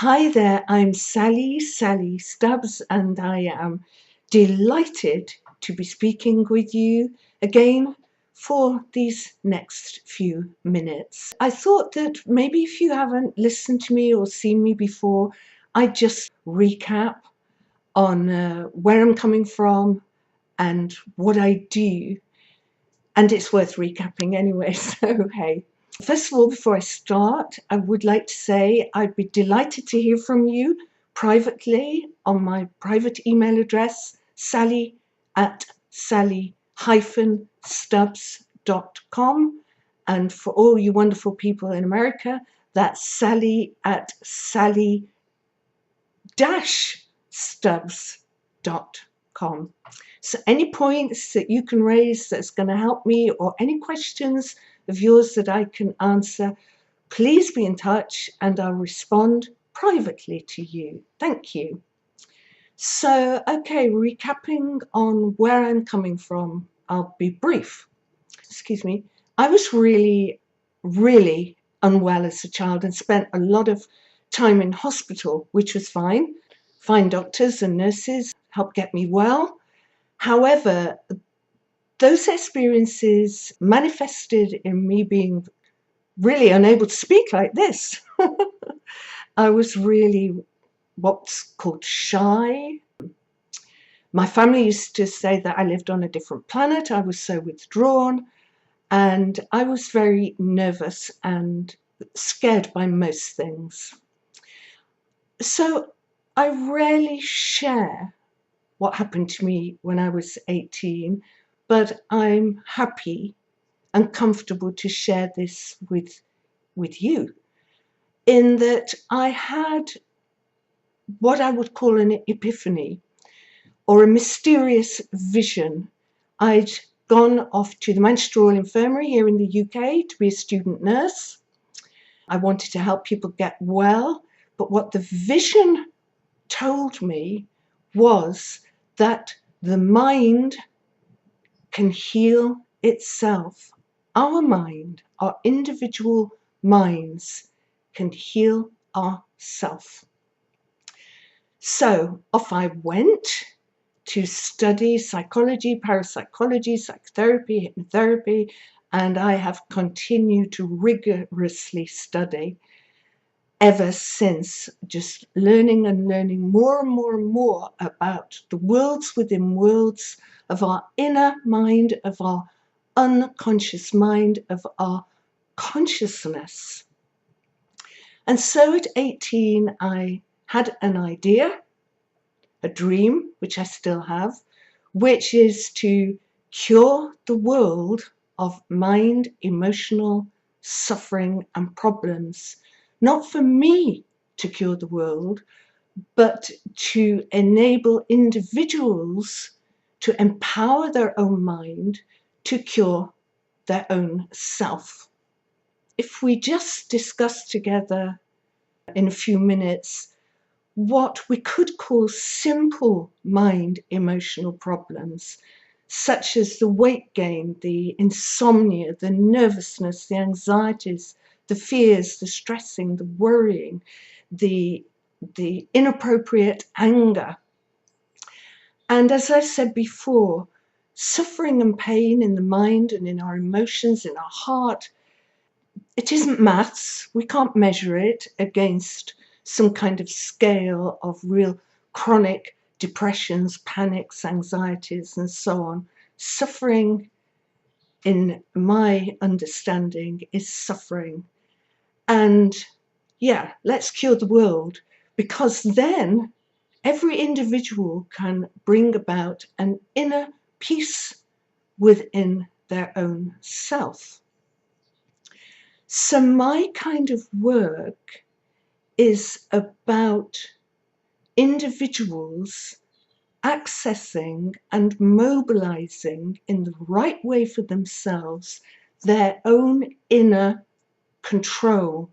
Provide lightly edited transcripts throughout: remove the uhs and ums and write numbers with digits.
Hi there, I'm Sally Stubbs, and I am delighted to be speaking with you again for these next few minutes. I thought that maybe if you haven't listened to me or seen me before, I'd just recap on where I'm coming from and what I do. And it's worth recapping anyway, so hey. First of all, before I start, I would like to say I'd be delighted to hear from you privately on my private email address, sally@sally-stubbs.com. And for all you wonderful people in America, that's sally@sally-stubbs.com. So any points that you can raise that's going to help me, or any questions of yours that I can answer, please be in touch and I'll respond privately to you. Thank you. So, okay, recapping on where I'm coming from, I'll be brief. Excuse me. I was really unwell as a child and spent a lot of time in hospital, which was fine. Fine doctors and nurses helped get me well. However, those experiences manifested in me being really unable to speak like this. I was really what's called shy. My family used to say that I lived on a different planet. I was so withdrawn, and I was very nervous and scared by most things. So I rarely share what happened to me when I was 18, but I'm happy and comfortable to share this with you, in that I had what I would call an epiphany or a mysterious vision. I'd gone off to the Manchester Royal Infirmary here in the UK to be a student nurse. I wanted to help people get well, but what the vision told me was that the mind can heal itself. Our mind, our individual minds, can heal ourselves. So off I went to study psychology, parapsychology, psychotherapy, hypnotherapy, and I have continued to rigorously study ever since, just learning and learning more and more and more about the worlds within worlds of our inner mind, of our unconscious mind, of our consciousness. And so at 18, I had an idea, a dream, which I still have, which is to cure the world of mind, emotional suffering and problems. Not for me to cure the world, but to enable individuals to empower their own mind to cure their own self. If we just discuss together in a few minutes what we could call simple mind emotional problems, such as the weight gain, the insomnia, the nervousness, the anxieties, the fears, the stressing, the worrying, the inappropriate anger. And as I said before, suffering and pain in the mind and in our emotions, in our heart, it isn't maths. We can't measure it against some kind of scale of real chronic depressions, panics, anxieties, and so on. Suffering, in my understanding, is suffering. And yeah, let's cure the world, because then every individual can bring about an inner peace within their own self. So my kind of work is about individuals accessing and mobilizing in the right way for themselves their own inner control.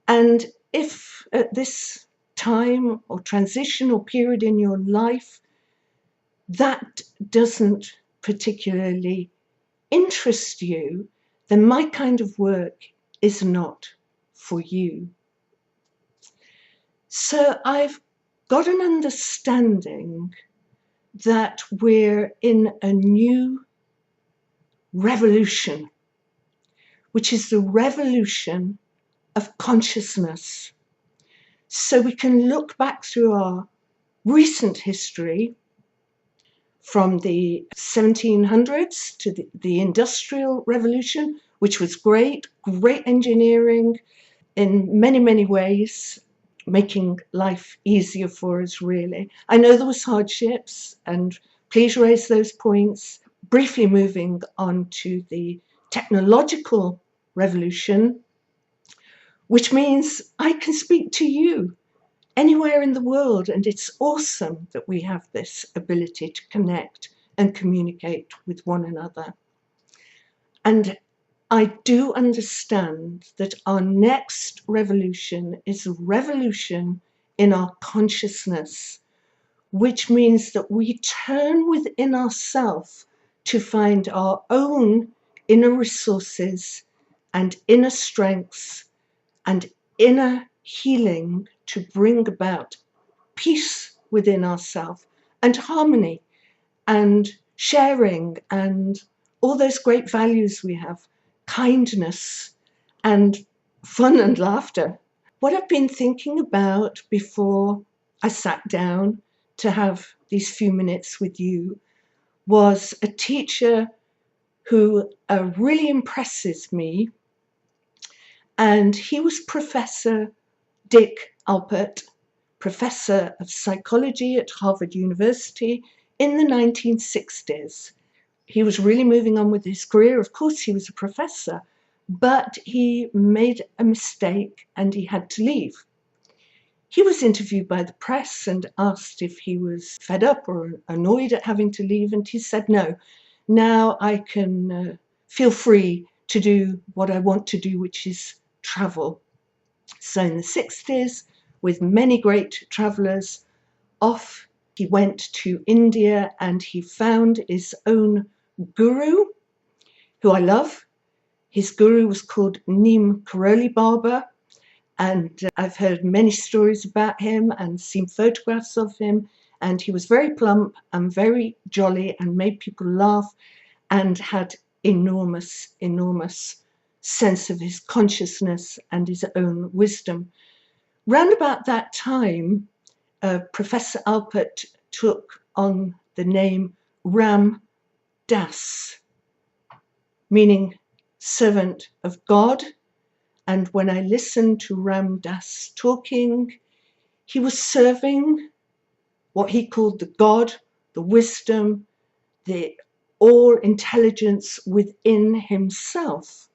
And if at this time or transition or period in your life that doesn't particularly interest you, then my kind of work is not for you. So I've got an understanding that we're in a new revolution, which is the revolution of consciousness. So we can look back through our recent history from the 1700s to the Industrial Revolution, which was great engineering in many, many ways, making life easier for us, really. I know there was hardships, and please raise those points. Briefly moving on to the technological revolution, which means I can speak to you anywhere in the world, and it's awesome that we have this ability to connect and communicate with one another. And I do understand that our next revolution is a revolution in our consciousness, which means that we turn within ourselves to find our own inner resources and inner strengths and inner healing to bring about peace within ourselves and harmony and sharing and all those great values we have, kindness and fun and laughter. What I've been thinking about before I sat down to have these few minutes with you was a teacher who really impresses me, and he was Professor Dick Alpert, professor of psychology at Harvard University in the 1960s. He was really moving on with his career. Of course, he was a professor, but he made a mistake and he had to leave. He was interviewed by the press and asked if he was fed up or annoyed at having to leave, and he said, no, now I can feel free to do what I want to do, which is travel. So in the 60s, with many great travellers, off he went to India and he found his own guru, who I love. His guru was called Neem Karoli Baba, and I've heard many stories about him and seen photographs of him, and he was very plump and very jolly and made people laugh and had enormous sense of his consciousness and his own wisdom. Round about that time, Professor Alpert took on the name Ram Das, meaning servant of God. And when I listened to Ram Das talking, he was serving what he called the God, the wisdom, the all intelligence within himself.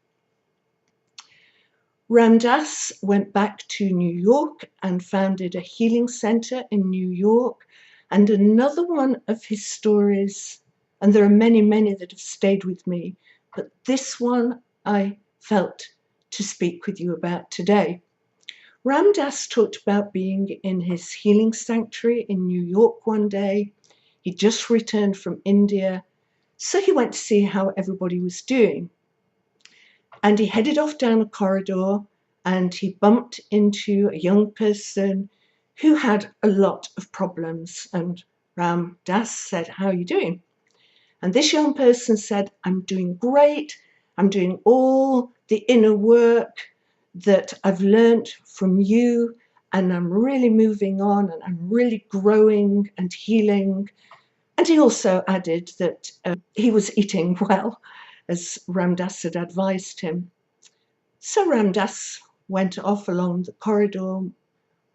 Ram Dass went back to New York and founded a healing center in New York. And another one of his stories, and there are many, many that have stayed with me, but this one I felt to speak with you about today. Ram Dass talked about being in his healing sanctuary in New York one day. He just returned from India, so he went to see how everybody was doing. And he headed off down a corridor and he bumped into a young person who had a lot of problems. And Ram Dass said, how are you doing? And this young person said, I'm doing great. I'm doing all the inner work that I've learned from you, and I'm really moving on and I'm really growing and healing. And he also added that he was eating well, as Ram Dass had advised him. So Ram Dass went off along the corridor,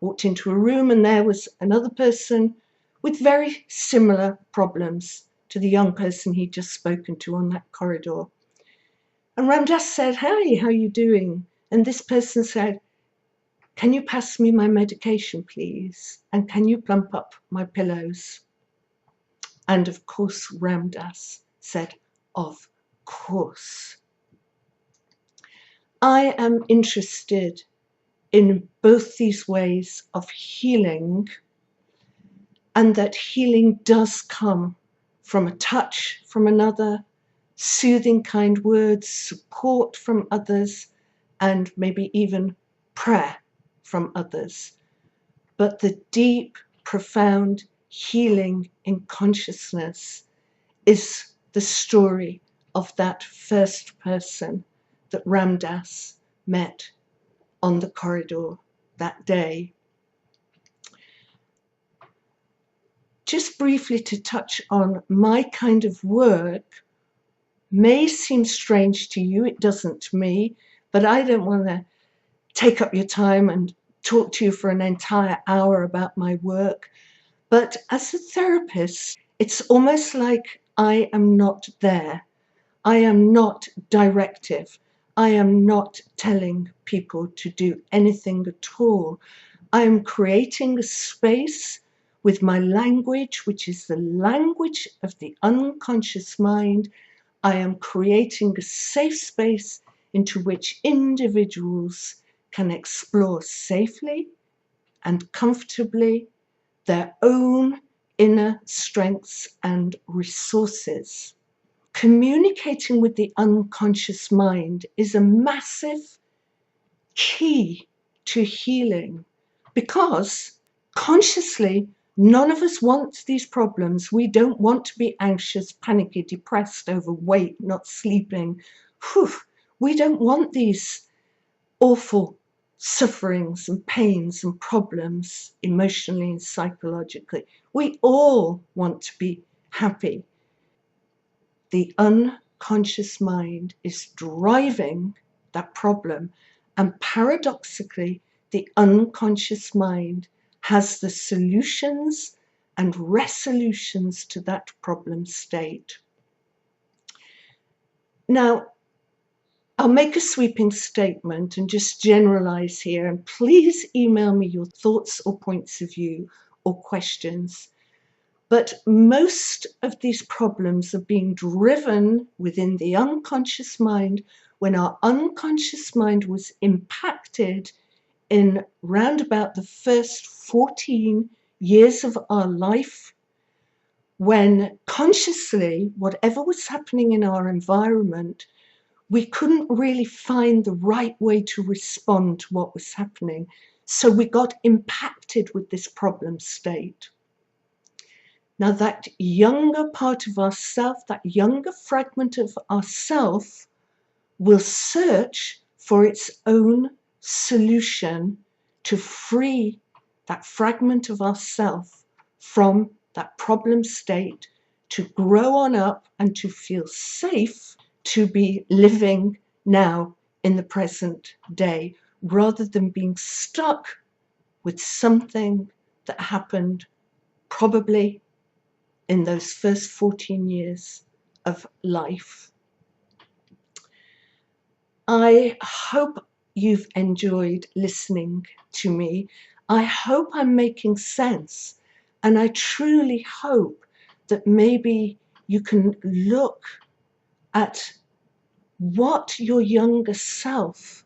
walked into a room, and there was another person with very similar problems to the young person he'd just spoken to on that corridor. And Ram Dass said, hi, how are you doing? And this person said, can you pass me my medication, please? And can you plump up my pillows? And of course, Ram Dass said, of course. I am interested in both these ways of healing, and that healing does come from a touch from another, soothing kind words, support from others, and maybe even prayer from others. but the deep, profound healing in consciousness is the story of that first person that Ramdas met on the corridor that day. Just briefly to touch on my kind of work, may seem strange to you, it doesn't to me, but I don't want to take up your time and talk to you for an entire hour about my work. But as a therapist, it's almost like I am not there. I am not directive. I am not telling people to do anything at all. I am creating a space with my language, which is the language of the unconscious mind. I am creating a safe space into which individuals can explore safely and comfortably their own inner strengths and resources. Communicating with the unconscious mind is a massive key to healing, because consciously, none of us wants these problems. We don't want to be anxious, panicky, depressed, overweight, not sleeping. Whew. We don't want these awful sufferings and pains and problems emotionally and psychologically. We all want to be happy. The unconscious mind is driving that problem, and paradoxically, the unconscious mind has the solutions and resolutions to that problem state. Now, I'll make a sweeping statement and just generalize here, and please email me your thoughts or points of view or questions. But most of these problems are being driven within the unconscious mind when our unconscious mind was impacted in round about the first 14 years of our life, when consciously, whatever was happening in our environment, we couldn't really find the right way to respond to what was happening. So we got impacted with this problem state. Now that younger part of ourself, that younger fragment of ourself, will search for its own solution to free that fragment of ourself from that problem state, to grow on up and to feel safe to be living now in the present day, rather than being stuck with something that happened probably in those first 14 years of life. I hope you've enjoyed listening to me. I hope I'm making sense, and I truly hope that maybe you can look at what your younger self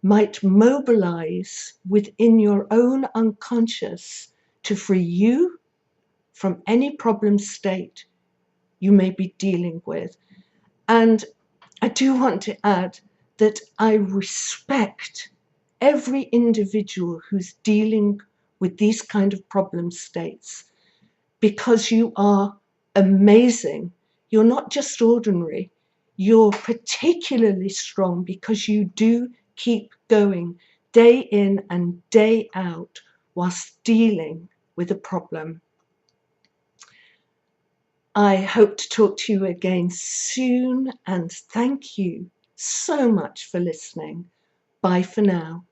might mobilize within your own unconscious to free you from any problem state you may be dealing with. And I do want to add that I respect every individual who's dealing with these kind of problem states, because you are amazing. You're not just ordinary. You're particularly strong because you do keep going day in and day out whilst dealing with a problem. I hope to talk to you again soon, and thank you so much for listening. Bye for now.